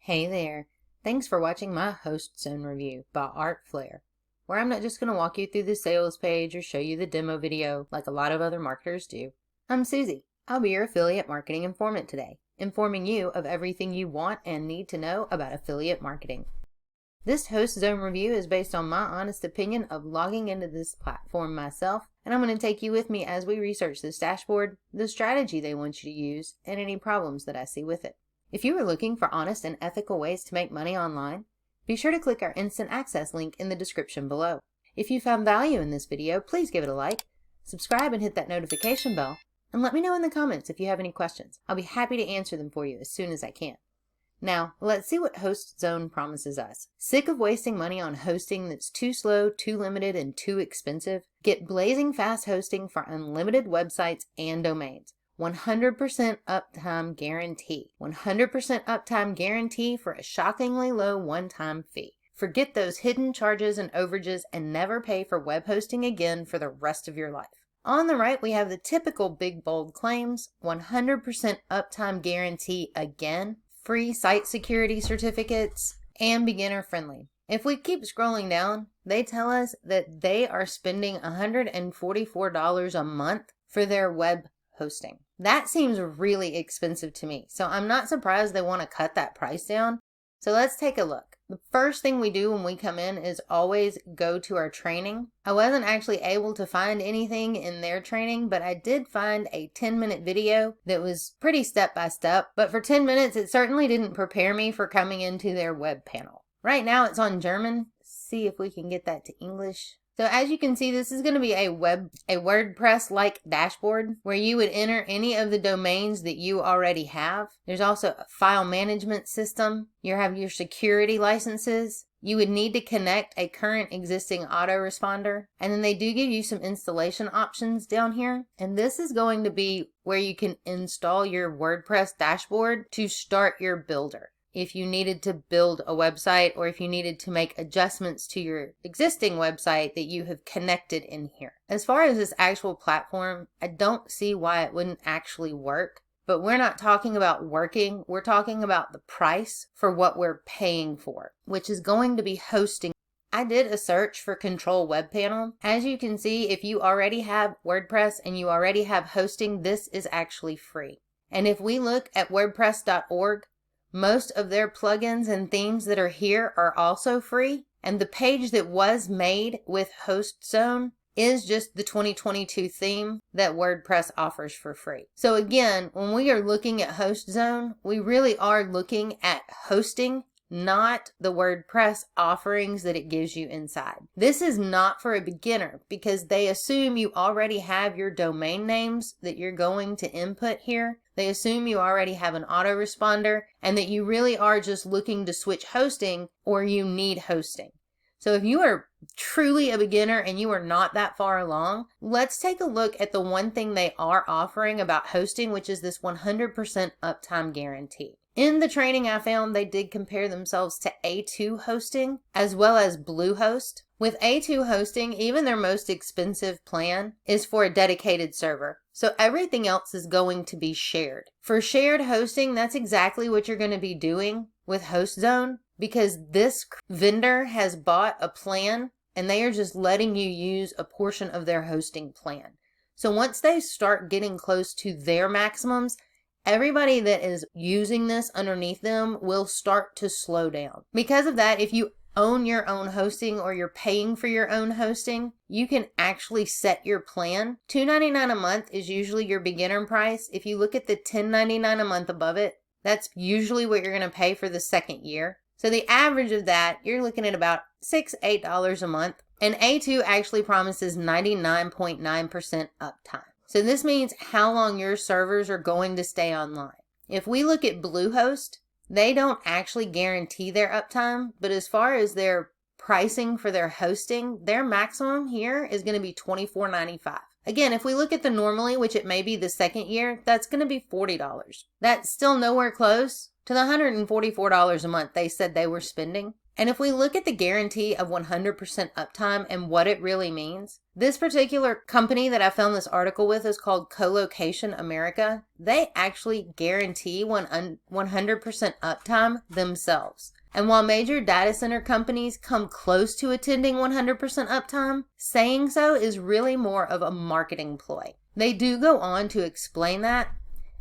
Hey there, thanks for watching my HostZone review by Art Flair, where I'm not just going to walk you through the sales page or show you the demo video like a lot of other marketers do. I'm Susie. I'll be your affiliate marketing informant today, informing you of everything you want and need to know about affiliate marketing. This HostZone review is based on my honest opinion of logging into this platform myself, and I'm going to take you with me as we research this dashboard, the strategy they want you to use, and any problems that I see with it. If you are looking for honest and ethical ways to make money online, be sure to click our instant access link in the description below. If you found value in this video, please give it a like, subscribe and hit that notification bell, and let me know in the comments if you have any questions. I'll be happy to answer them for you as soon as I can. Now, let's see what HostZone promises us. Sick of wasting money on hosting that's too slow, too limited, and too expensive? Get blazing fast hosting for unlimited websites and domains. 100% uptime guarantee. 100% uptime guarantee for a shockingly low one-time fee. Forget those hidden charges and overages and never pay for web hosting again for the rest of your life. On the right, we have the typical big bold claims. 100% uptime guarantee again. Free site security certificates and beginner friendly. If we keep scrolling down, they tell us that they are spending $144 a month for their web hosting. That seems really expensive to me, so I'm not surprised they want to cut that price down. So let's take a look. The first thing we do when we come in is always go to our training. I wasn't actually able to find anything in their training, but I did find a 10-minute video that was pretty step by step, but for 10 minutes it certainly didn't prepare me for coming into their web panel. Right now it's on German. Let's see if we can get that to English. So as you can see, this is going to be a WordPress-like dashboard where you would enter any of the domains that you already have. There's also a file management system. You have your security licenses. You would need to connect a current existing autoresponder. And then they do give you some installation options down here. And this is going to be where you can install your WordPress dashboard to start your builder. If you needed to build a website or if you needed to make adjustments to your existing website that you have connected in here. As far as this actual platform, I don't see why it wouldn't actually work, but we're not talking about working. We're talking about the price for what we're paying for, which is going to be hosting. I did a search for Control Web Panel. As you can see, if you already have WordPress and you already have hosting, this is actually free. And if we look at WordPress.org, most of their plugins and themes that are here are also free. And the page that was made with HostZone is just the 2022 theme that WordPress offers for free. So again, when we are looking at HostZone, we really are looking at hosting, not the WordPress offerings that it gives you inside. This is not for a beginner because they assume you already have your domain names that you're going to input here. They assume you already have an autoresponder and that you really are just looking to switch hosting or you need hosting. So if you are truly a beginner and you are not that far along, let's take a look at the one thing they are offering about hosting, which is this 100% uptime guarantee. In the training I found, they did compare themselves to A2 hosting as well as Bluehost. With A2 hosting, even their most expensive plan is for a dedicated server. So everything else is going to be shared. For shared hosting, that's exactly what you're going to be doing with HostZone because this vendor has bought a plan and they are just letting you use a portion of their hosting plan. So once they start getting close to their maximums, everybody that is using this underneath them will start to slow down. Because of that, if you own your own hosting or you're paying for your own hosting, you can actually set your plan. $2.99 a month is usually your beginner price. If you look at the $10.99 a month above it, that's usually what you're going to pay for the second year. So the average of that, you're looking at about $6-8 a month. And A2 actually promises 99.9% uptime. So this means how long your servers are going to stay online. If we look at Bluehost, they don't actually guarantee their uptime, but as far as their pricing for their hosting, their maximum here is going to be $24.95. Again, if we look at the normally, which it may be the second year, that's going to be $40. That's still nowhere close to the $144 a month they said they were spending. And if we look at the guarantee of 100% uptime and what it really means, this particular company that I found this article with is called Colocation America. They actually guarantee 100% uptime themselves. And while major data center companies come close to attending 100% uptime, saying so is really more of a marketing ploy. They do go on to explain that.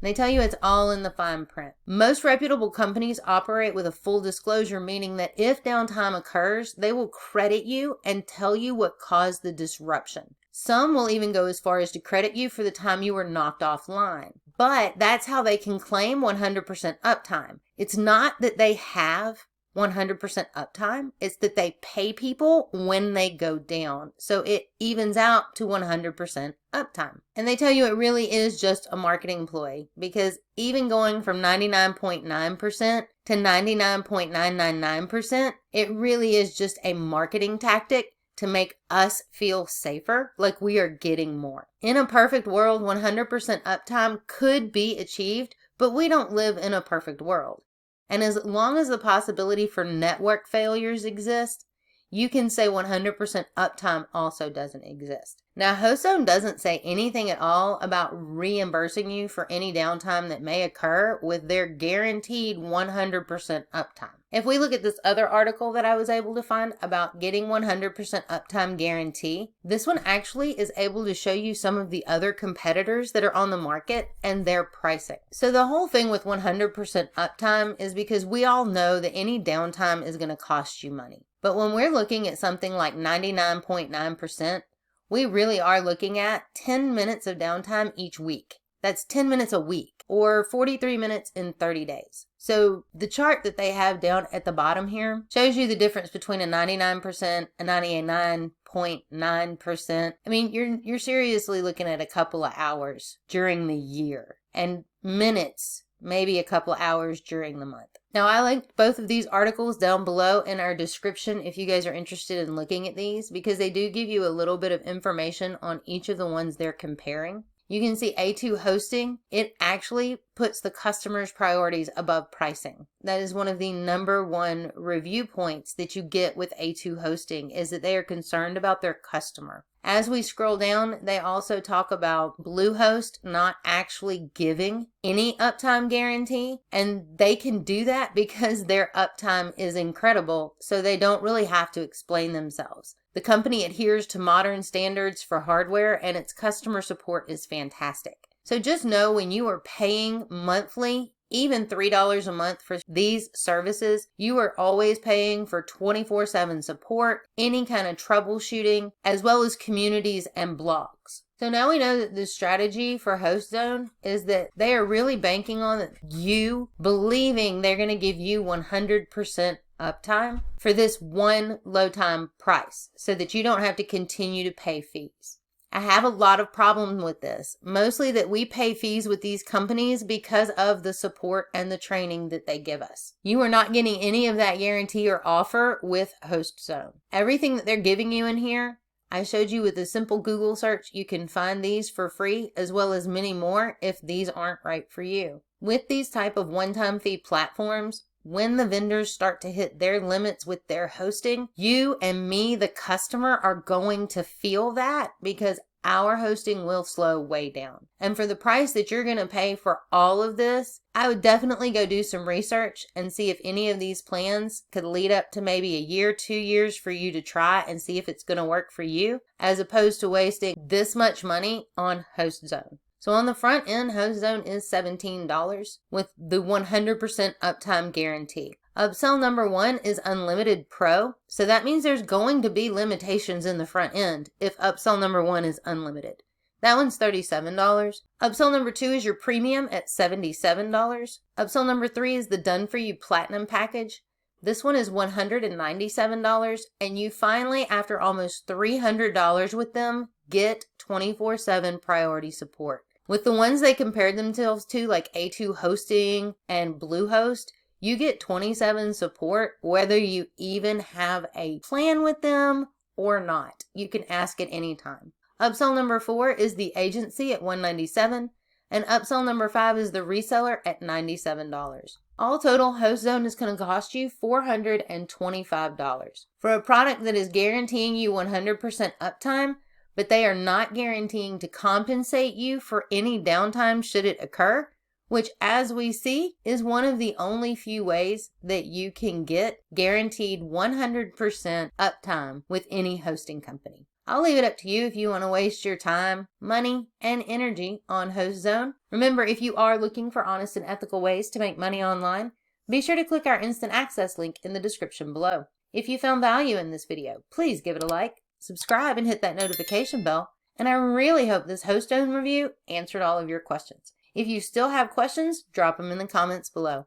They tell you it's all in the fine print. Most reputable companies operate with a full disclosure, meaning that if downtime occurs, they will credit you and tell you what caused the disruption. Some will even go as far as to credit you for the time you were knocked offline. But that's how they can claim 100% uptime. It's not that they have 100% uptime. It's that they pay people when they go down. So it evens out to 100% uptime. And they tell you it really is just a marketing ploy, because even going from 99.9% to 99.999%, it really is just a marketing tactic to make us feel safer, like we are getting more. In a perfect world, 100% uptime could be achieved, but we don't live in a perfect world. And as long as the possibility for network failures exist, you can say 100% uptime also doesn't exist. Now, HostZone doesn't say anything at all about reimbursing you for any downtime that may occur with their guaranteed 100% uptime. If we look at this other article that I was able to find about getting 100% uptime guarantee, this one actually is able to show you some of the other competitors that are on the market and their pricing. So the whole thing with 100% uptime is because we all know that any downtime is going to cost you money. But when we're looking at something like 99.9%, we really are looking at 10 minutes of downtime each week. That's 10 minutes a week, or 43 minutes in 30 days. So the chart that they have down at the bottom here shows you the difference between a 99%, a 99.9%. I mean, you're seriously looking at a couple of hours during the year, and minutes, maybe a couple of hours during the month. Now, I linked both of these articles down below in our description if you guys are interested in looking at these, because they do give you a little bit of information on each of the ones they're comparing. You can see A2 hosting. It actually puts the customer's priorities above pricing. That is one of the #1 review points that you get with A2 hosting, is that they are concerned about their customer. As we scroll down, they also talk about Bluehost not actually giving any uptime guarantee, and they can do that because their uptime is incredible, so they don't really have to explain themselves. The company adheres to modern standards for hardware, and its customer support is fantastic. So just know when you are paying monthly, even $3 a month for these services, you are always paying for 24/7 support, any kind of troubleshooting, as well as communities and blogs. So now we know that the strategy for HostZone is that they are really banking on you believing they're going to give you 100% uptime for this one low time price, so that you don't have to continue to pay fees. I have a lot of problems with this, mostly that we pay fees with these companies because of the support and the training that they give us. You are not getting any of that guarantee or offer with HostZone. Everything that they're giving you in here, I showed you with a simple Google search. You can find these for free, as well as many more if these aren't right for you. With these type of one-time fee platforms, when the vendors start to hit their limits with their hosting, you and me, the customer, are going to feel that, because our hosting will slow way down. And for the price that you're going to pay for all of this, I would definitely go do some research and see if any of these plans could lead up to maybe a year, 2 years for you to try and see if it's going to work for you, as opposed to wasting this much money on HostZone. So on the front end, HostZone is $17 with the 100% uptime guarantee. Upsell #1 is Unlimited Pro, so that means there's going to be limitations in the front end if upsell #1 is unlimited. That one's $37. Upsell #2 is your premium at $77. Upsell #3 is the Done For You Platinum package. This one is $197, and you finally, after almost $300 with them, get 24/7 priority support. With the ones they compared themselves to, like A2 Hosting and Bluehost, you get 27 support whether you even have a plan with them or not. You can ask at any time. Upsell #4 is the agency at $197, and upsell number 5 is the reseller at $97. All total, HostZone is going to cost you $425 for a product that is guaranteeing you 100% uptime, but they are not guaranteeing to compensate you for any downtime should it occur, which, as we see, is one of the only few ways that you can get guaranteed 100% uptime with any hosting company. I'll leave it up to you if you want to waste your time, money, and energy on HostZone. Remember, if you are looking for honest and ethical ways to make money online, be sure to click our instant access link in the description below. If you found value in this video, please give it a like, subscribe, and hit that notification bell. And I really hope this HostZone review answered all of your questions. If you still have questions, drop them in the comments below.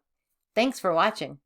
Thanks for watching.